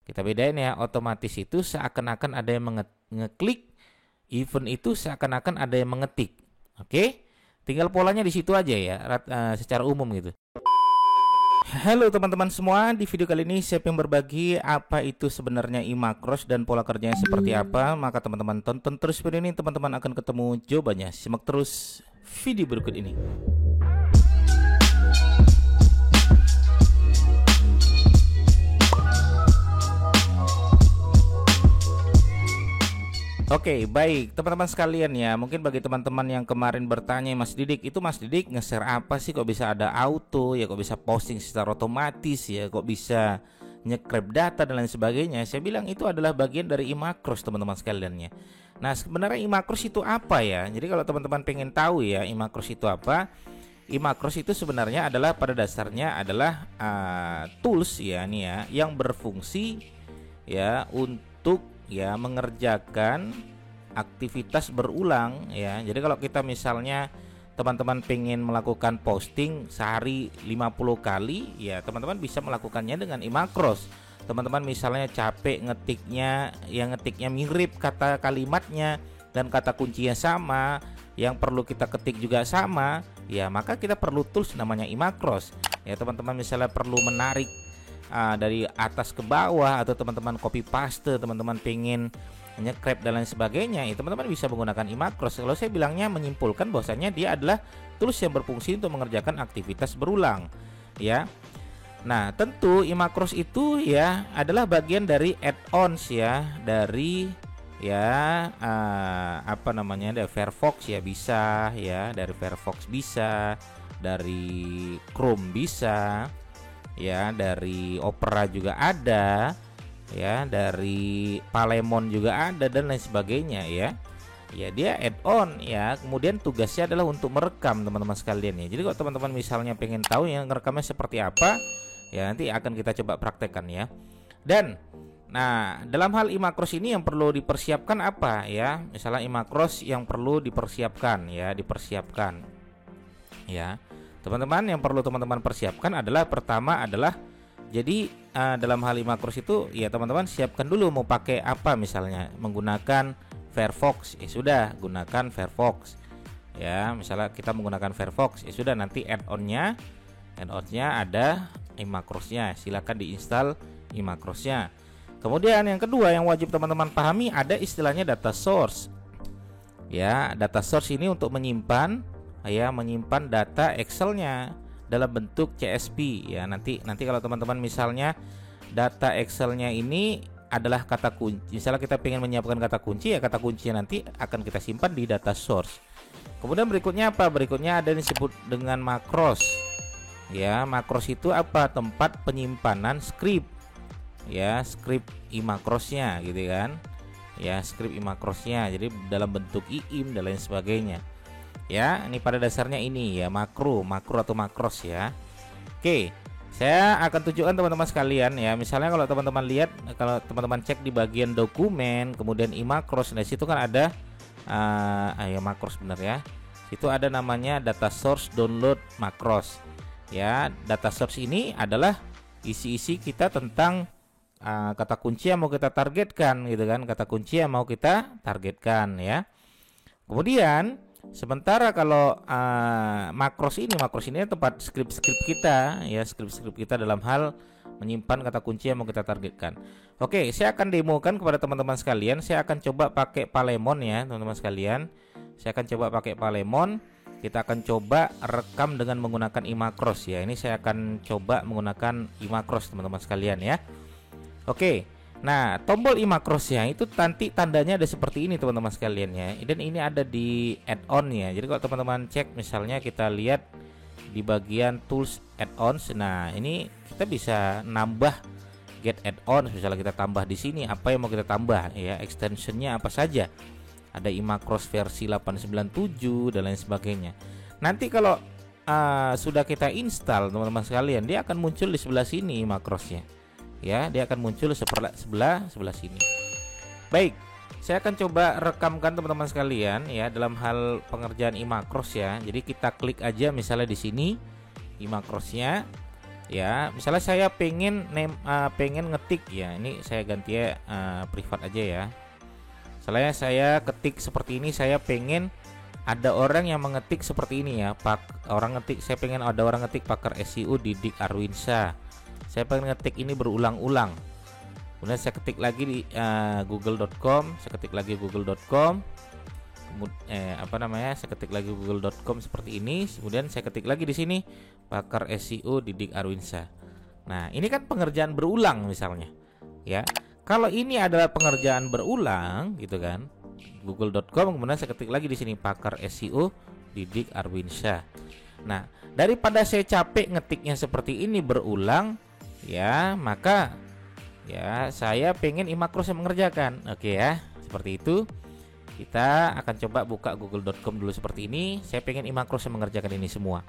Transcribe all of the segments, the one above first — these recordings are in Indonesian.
Kita bedain ya, otomatis itu seakan-akan ada yang ngeklik, event itu seakan-akan ada yang mengetik. Oke? Tinggal polanya di situ aja ya, secara umum gitu. Halo teman-teman semua, di video kali ini saya ingin berbagi apa itu sebenarnya iMacros dan pola kerjanya seperti apa. Maka teman-teman tonton terus video ini, teman-teman akan ketemu jawabannya. Simak terus video berikut ini. Oke, baik teman-teman sekalian ya. Mungkin bagi teman-teman yang kemarin bertanya, Mas Didik, itu Mas Didik nge-share apa sih kok bisa ada auto ya, kok bisa posting secara otomatis ya, kok bisa nge-grab data dan lain sebagainya. Saya bilang itu adalah bagian dari iMacros teman-teman sekalian ya. Nah, sebenarnya iMacros itu apa ya? Jadi kalau teman-teman pengen tahu ya iMacros itu apa, iMacros itu sebenarnya adalah pada dasarnya adalah tools ya nih ya, yang berfungsi ya untuk ya mengerjakan aktivitas berulang ya. Jadi kalau kita misalnya teman-teman pengen melakukan posting sehari 50 kali ya, teman-teman bisa melakukannya dengan iMacros. Teman-teman misalnya capek ngetiknya, yang ngetiknya mirip kata kalimatnya dan kata kuncinya sama, yang perlu kita ketik juga sama ya, maka kita perlu tools namanya iMacros ya. Teman-teman misalnya perlu menarik dari atas ke bawah, atau teman-teman copy paste, teman-teman pengen nge-grab dan lain sebagainya, itu teman-teman bisa menggunakan iMacros. Kalau saya bilangnya menyimpulkan bahwasanya dia adalah tools yang berfungsi untuk mengerjakan aktivitas berulang ya. Nah, tentu iMacros itu ya adalah bagian dari add-ons ya, dari ya dari Firefox ya, bisa ya, dari Firefox bisa, dari Chrome bisa ya, dari Opera juga ada ya, dari Palemon juga ada dan lain sebagainya ya. Ya, dia add-on ya. Kemudian tugasnya adalah untuk merekam teman-teman sekalian ya. Jadi kalau teman-teman misalnya pengen tahu yang ngerekamnya seperti apa ya, nanti akan kita coba praktekkan ya. Dan nah, dalam hal iMacros ini yang perlu dipersiapkan apa ya? Misalnya iMacros yang perlu dipersiapkan ya, ya. Teman-teman yang perlu teman-teman persiapkan adalah, pertama adalah, jadi dalam hal iMacros itu ya teman-teman siapkan dulu mau pakai apa. Misalnya menggunakan Firefox, ya sudah gunakan Firefox ya. Misalnya kita menggunakan Firefox, ya sudah, nanti add-onnya ada iMacrosnya, silakan diinstal iMacrosnya. Kemudian yang kedua yang wajib teman-teman pahami, ada istilahnya data source ya. Data source ini untuk menyimpan data Excelnya dalam bentuk CSV ya. Nanti kalau teman-teman misalnya data Excelnya ini adalah kata kunci, misalnya kita pengen menyiapkan kata kunci ya, kata kuncinya nanti akan kita simpan di data source. Kemudian berikutnya apa? Berikutnya ada yang disebut dengan makros ya. Makros itu apa? Tempat penyimpanan script ya, script iMacrosnya gitu kan ya, script iMacrosnya, jadi dalam bentuk IIM dan lain sebagainya ya. Ini pada dasarnya ini ya, makro atau makros ya. Oke, saya akan tunjukkan teman-teman sekalian ya. Misalnya kalau teman-teman lihat, kalau teman-teman cek di bagian dokumen, kemudian iMacros, nah situ kan ada ya makros benar ya. Itu ada namanya data source download makros ya. Data source ini adalah isi-isi kita tentang kata kunci yang mau kita targetkan gitu kan, kata kunci yang mau kita targetkan ya. Kemudian sementara kalau makros ini tempat script kita ya, script kita dalam hal menyimpan kata kunci yang mau kita targetkan. Oke, saya akan demokan kepada teman-teman sekalian. Saya akan coba pakai Palemon ya teman-teman sekalian. Saya akan coba pakai Palemon. Kita akan coba rekam dengan menggunakan iMacros ya. Ini saya akan coba menggunakan iMacros teman-teman sekalian ya. Oke. Nah, tombol iMacrosnya itu nanti tandanya ada seperti ini teman-teman sekalian ya. Dan ini ada di add-on ya. Jadi kalau teman-teman cek, misalnya kita lihat di bagian tools add-ons. Nah, ini kita bisa nambah get add-ons. Misalnya kita tambah di sini apa yang mau kita tambah ya, extensionnya apa saja. Ada iMacros versi 897 dan lain sebagainya. Nanti kalau sudah kita install teman-teman sekalian, dia akan muncul di sebelah sini iMacrosnya. Ya, dia akan muncul sebelah sini. Baik, saya akan coba rekamkan teman-teman sekalian ya dalam hal pengerjaan iMacros ya. Jadi kita klik aja misalnya di sini iMacrosnya Ya, misalnya saya pengen ngetik ya, ini saya ganti ya privat aja ya. Misalnya saya ketik seperti ini, saya pengen ada orang yang mengetik seperti ini ya, saya pengen ada orang ngetik pakar SEO Didik Arwinsyah. Saya pengen ngetik ini berulang-ulang. Kemudian saya ketik lagi di google.com, saya ketik lagi google.com. Saya ketik lagi google.com seperti ini. Kemudian saya ketik lagi di sini pakar SEO Didik Arwinsyah. Nah, ini kan pengerjaan berulang misalnya. Ya. Kalau ini adalah pengerjaan berulang gitu kan, google.com, kemudian saya ketik lagi di sini pakar SEO Didik Arwinsyah. Nah, daripada saya capek ngetiknya seperti ini berulang, ya, maka ya saya pengen Imakros yang mengerjakan. Oke ya, seperti itu. Kita akan coba buka google.com dulu seperti ini. Saya pengen Imakros yang mengerjakan ini semua.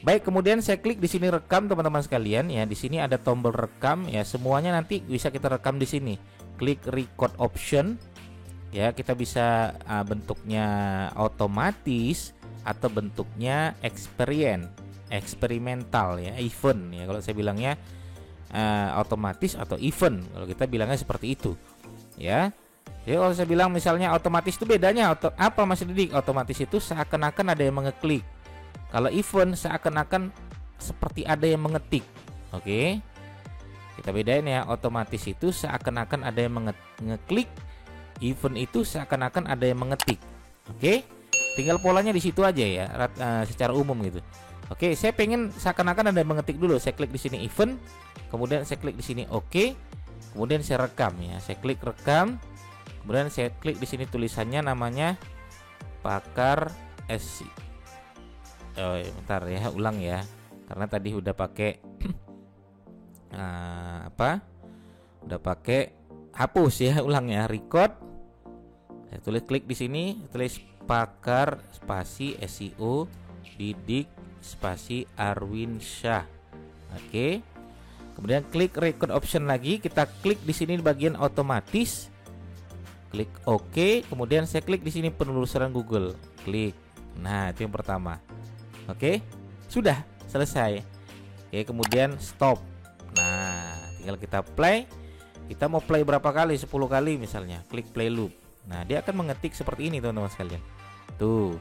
Baik, kemudian saya klik di sini rekam teman-teman sekalian ya. Di sini ada tombol rekam ya. Semuanya nanti bisa kita rekam di sini. Klik record option. Ya, kita bisa bentuknya otomatis atau bentuknya eksperimental ya, event ya. Kalau saya bilangnya otomatis atau event, kalau kita bilangnya seperti itu ya. Jadi kalau saya bilang misalnya otomatis itu bedanya apa Mas Didik? Otomatis itu seakan-akan ada yang mengeklik. Kalau event seakan-akan seperti ada yang mengetik. Oke. Kita bedain ya, otomatis itu seakan-akan ada yang mengeklik. Event itu seakan-akan ada yang mengetik. Oke. Tinggal polanya di situ aja ya, secara umum gitu. Oke, saya pengen seakan-akan ada yang mengetik dulu. Saya klik di sini event, kemudian saya klik di sini oke. Kemudian saya rekam ya. Saya klik rekam. Kemudian saya klik di sini tulisannya namanya pakar SEO. Bentar ya, ulang ya. Karena tadi udah pakai Udah pakai hapus ya, ulang ya, record. Saya tulis klik di sini, tulis pakar spasi SEO Didik spasi Arwinsyah. Oke. Kemudian klik record option lagi, kita klik di sini di bagian otomatis. Klik OK, kemudian saya klik di sini penelusuran Google. Klik. Nah, itu yang pertama. Oke. Sudah selesai. Oke, kemudian stop. Nah, tinggal kita play. Kita mau play berapa kali? 10 kali misalnya. Klik play loop. Nah, dia akan mengetik seperti ini teman-teman sekalian. Tuh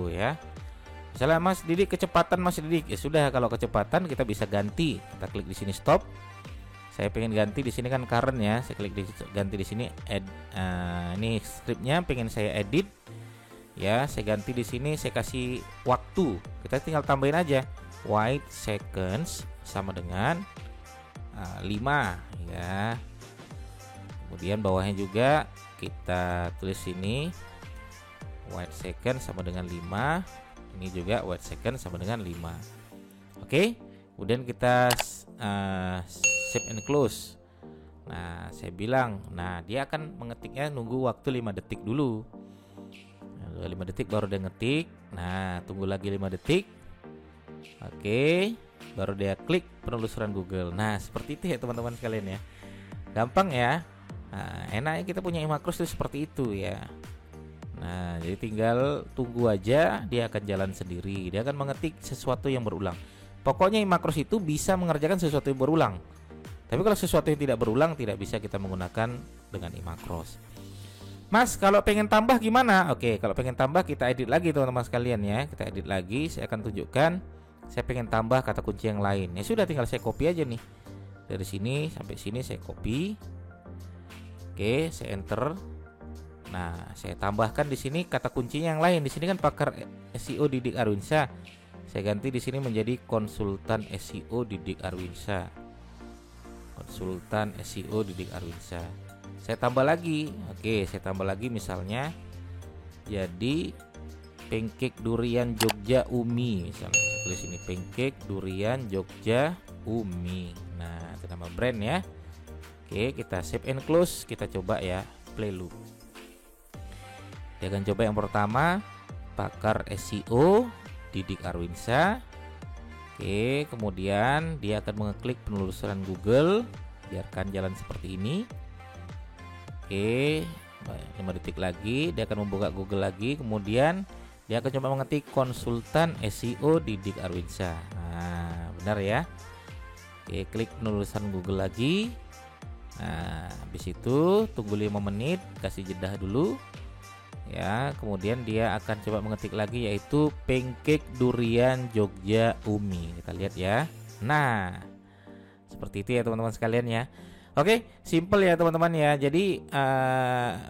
ya. Misalnya Mas Didik kecepatan Mas Didik, ya sudah, kalau kecepatan kita bisa ganti. Kita klik di sini stop. Saya pengen ganti di sini kan current ya. Saya klik ganti di sini ini scriptnya pengen saya edit. Ya, saya ganti di sini, saya kasih waktu. Kita tinggal tambahin aja. Wait seconds sama dengan 5 ya. Kemudian bawahnya juga kita tulis sini wait second sama dengan 5. Ini juga wait second sama dengan 5. Oke. Kemudian kita save and close. Nah, saya bilang, dia akan mengetiknya nunggu waktu 5 detik dulu. 5 detik baru dia ngetik. Nah, tunggu lagi 5 detik. Oke, baru dia klik penelusuran Google. Nah, seperti itu ya teman-teman sekalian ya. Gampang ya. Nah, enaknya kita punya Imakros itu seperti itu ya. Nah, jadi tinggal tunggu aja, dia akan jalan sendiri. Dia akan mengetik sesuatu yang berulang. Pokoknya Imakros itu bisa mengerjakan sesuatu yang berulang. Tapi kalau sesuatu yang tidak berulang, tidak bisa kita menggunakan dengan Imakros. Mas, kalau pengen tambah gimana? Oke, kalau pengen tambah kita edit lagi teman-teman sekalian ya. Kita edit lagi, saya akan tunjukkan. Saya pengen tambah kata kunci yang lain. Ya sudah, tinggal saya copy aja nih. Dari sini sampai sini saya copy. Oke, saya enter. Nah, saya tambahkan di sini kata kuncinya yang lain. Di sini kan pakar SEO Didik Arwinsyah. Saya ganti di sini menjadi konsultan SEO Didik Arwinsyah. Konsultan SEO Didik Arwinsyah. Saya tambah lagi. Oke, saya tambah lagi misalnya jadi pancake durian Jogja Umi misalnya. Tulis ini pancake durian Jogja Umi. Nah, itu nama brand ya. Oke, kita save and close. Kita coba ya, play loop. Dia akan coba yang pertama, pakar SEO Didik Arwinsyah. Oke, kemudian dia akan mengeklik penelusuran Google. Biarkan jalan seperti ini. Oke, 5 detik lagi dia akan membuka Google lagi. Kemudian dia akan coba mengetik konsultan SEO Didik Arwinsyah. Nah, benar ya. Oke, klik penulisan Google lagi. Nah, habis itu tunggu 5 menit, kasih jeda dulu. Ya, kemudian dia akan coba mengetik lagi yaitu pancake durian Jogja Umi. Kita lihat ya. Nah, seperti itu ya teman-teman sekalian ya. Oke, simple ya teman-teman ya. Jadi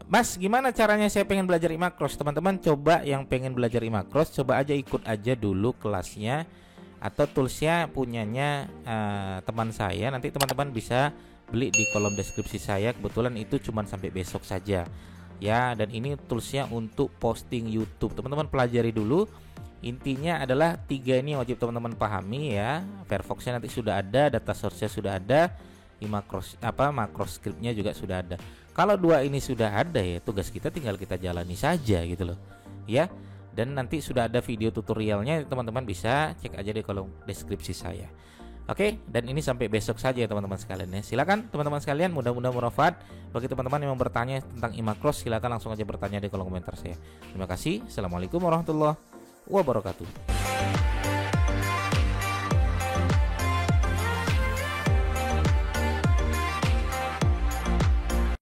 Mas, gimana caranya saya pengen belajar imakros? Teman-teman coba yang pengen belajar imakros, coba aja ikut aja dulu kelasnya atau toolsnya punyanya teman saya. Nanti teman-teman bisa beli di kolom deskripsi saya. Kebetulan itu cuma sampai besok saja ya. Dan ini toolsnya untuk posting YouTube. Teman-teman pelajari dulu. Intinya adalah 3 ini wajib teman-teman pahami ya. Firefox-nya nanti sudah ada, data source-nya sudah ada, makro script-nya juga sudah ada. Kalau 2 ini sudah ada ya, tugas kita tinggal kita jalani saja gitu loh ya. Dan nanti sudah ada video tutorialnya, teman-teman bisa cek aja di kolom deskripsi saya. Oke, dan ini sampai besok saja ya teman-teman sekalian ya. Silakan teman-teman sekalian, mudah-mudahan bermanfaat. Bagi teman-teman yang mau bertanya tentang imakros, silakan langsung aja bertanya di kolom komentar saya. Terima kasih. Assalamualaikum warahmatullahi wabarakatuh.